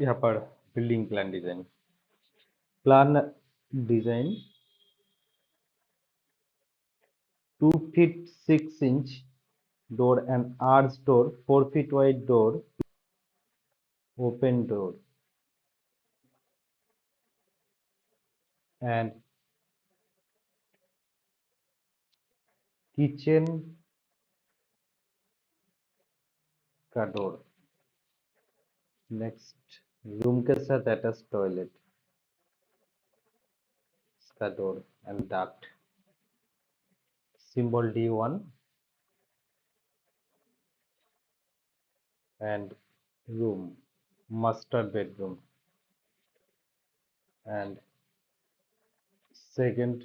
यहाँ पर building plan design 2 feet 6 inch door and arch door, 4 feet wide door, open door, and kitchen का door. Next, room के साथ attach toilet, इसका door and duct, symbol D1 and room, master bedroom and second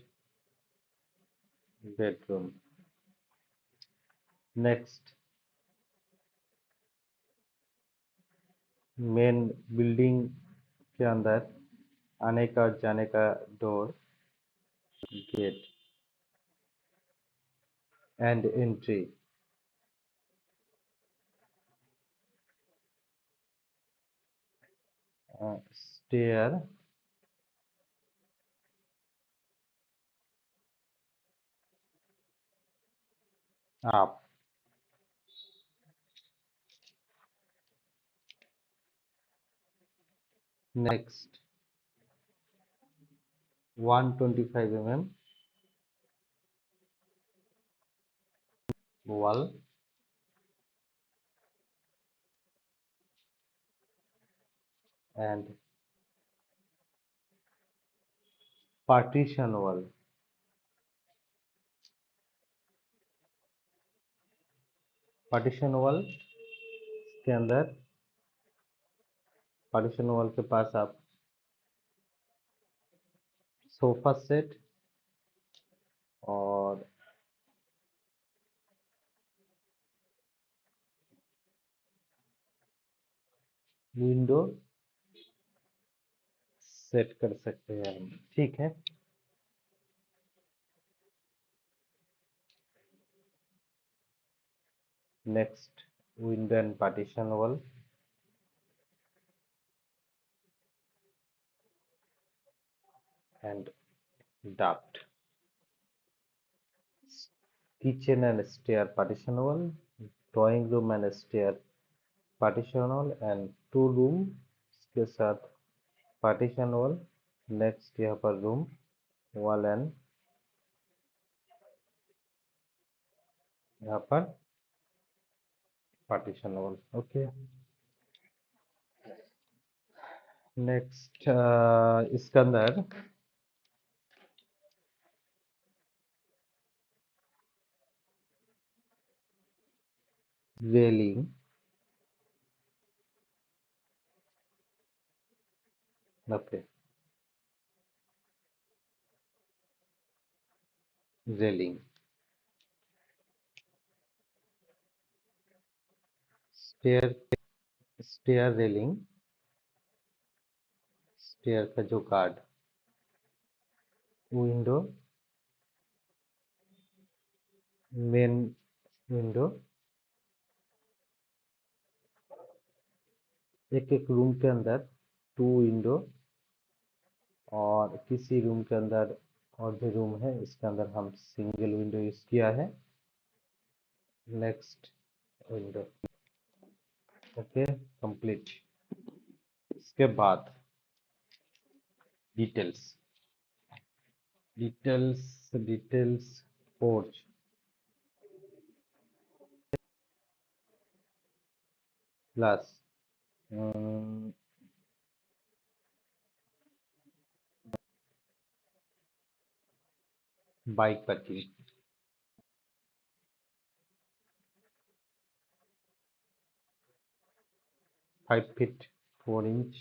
bedroom। Next, main building के अंदर आने का जाने का door, gate and entry, stair, up. Next, 125 mm wall and partition wall। Partition wall के अंदर, partition wall के पास आप सोफा सेट और विंडो सेट कर सकते हैं हम, ठीक है। Next, window and partition wall and duct, kitchen and stair partition wall, drawing room and stair partition wall and 2 room के साथ पार्टीशन वॉल। नेक्स्ट, यहाँ पर रूम वॉल एंड यहाँ पर पार्टीशन वॉल, ओके। नेक्स्ट, इसके अंदर railing, okay, railing, stair, stair railing, stair का जो गार्ड, विंडो, मेन विंडो, एक एक रूम के अंदर 2 विंडो, और किसी रूम के अंदर और भी रूम है, इसके अंदर हम सिंगल विंडो यूज किया है। Next, window, okay, complete. इसके बाद details, details porch, plus bike parking, 5 feet 4 inch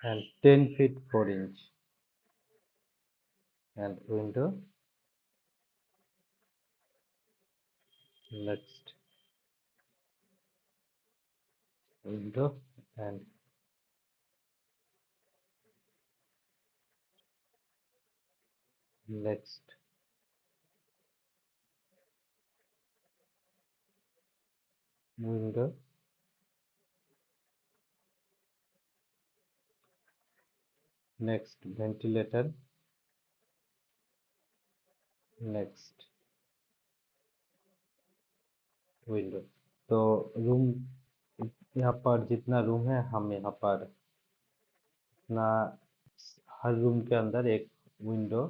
and 10 feet 4 inch and window। Next, window and next, window, next ventilator, next window. तो रूम, यहाँ पर जितना रूम है हम यहाँ पर इतना, हर रूम के अंदर एक विंडो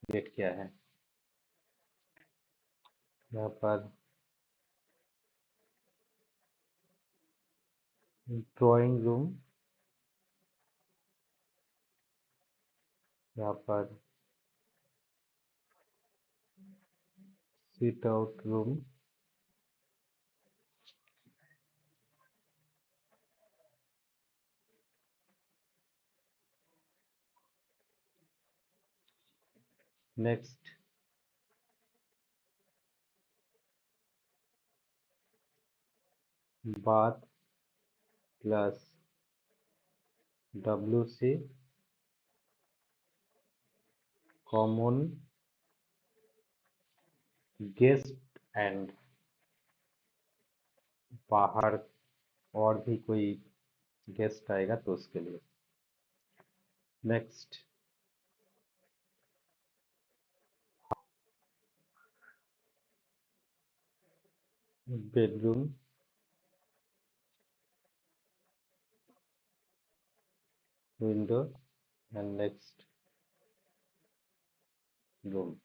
क्रिएट किया है। यहाँ पर ड्राइंग रूम, यहाँ पर sit out room, next bath plus WC common guest and, बाहर और भी कोई गेस्ट आएगा तो उसके लिए। Next bedroom, window and next room,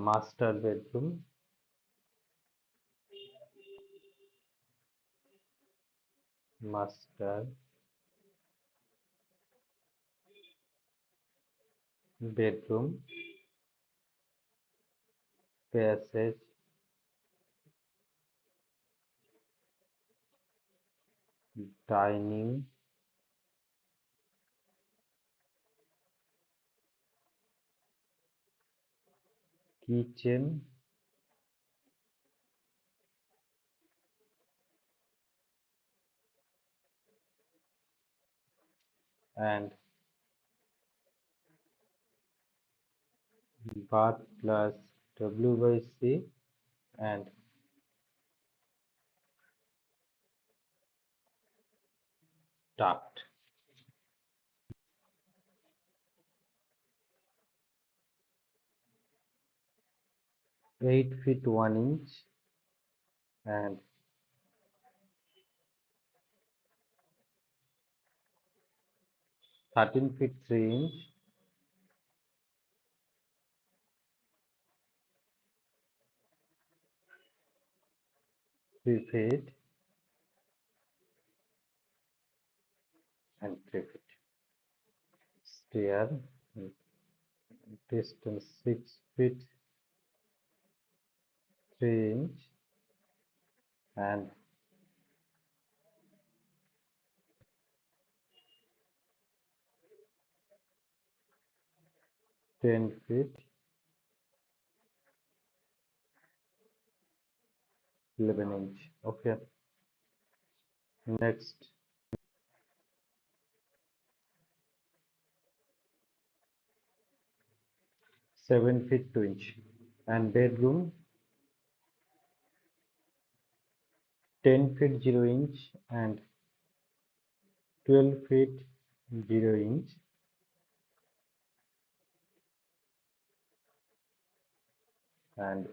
master bedroom, master bedroom, passage, dining, kitchen, and bath plus WC and duct. Eight feet 1 inch and 13 feet 3 inch, 3 feet and 3 feet. Stair, distance 6 feet 3 inch and 10 feet 11 inch. Okay. Next, 7 feet 2 inch and bedroom 10 feet 0 inch and 12 feet 0 inch and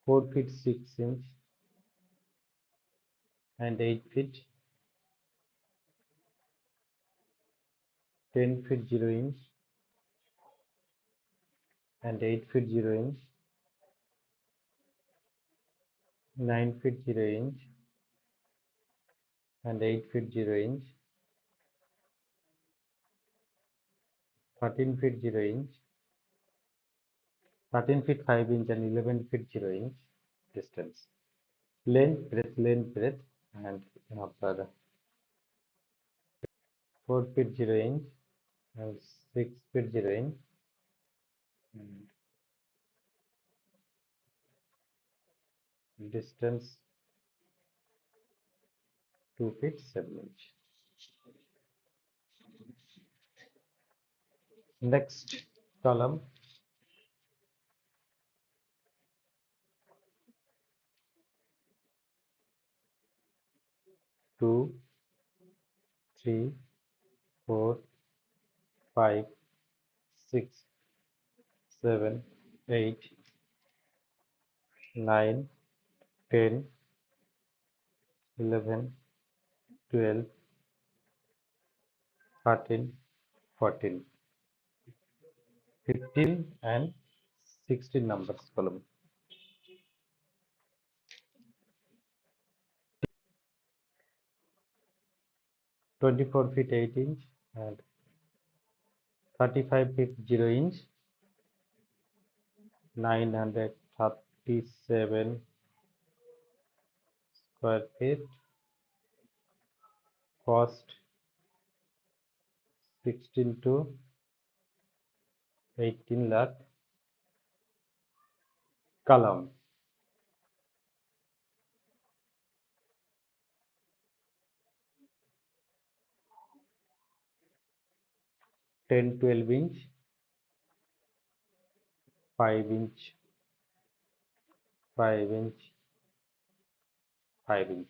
4 feet 6 inch and 8 feet 10 feet 0 inch and 8 feet 0 inch, 9 feet 0 inch and 8 feet 0 inch, 13 feet 0 inch, 13 feet 5 inch and 11 feet 0 inch distance. Length breadth and यहाँ पर 4 feet 0 inch and 6 feet 0 inch and distance 2 feet 7 inch. Next column, 2, 3, 4, 5, 6, 7, 8, 9, 10, 11, 12, 13, 14, 15 and 16 numbers column. 24 feet 8 inch and 35 feet 0 inch, 937 square feet, cost 16 to 18 lakh, column 10 12 inch, 5 inch, 5 inch, 5 inch.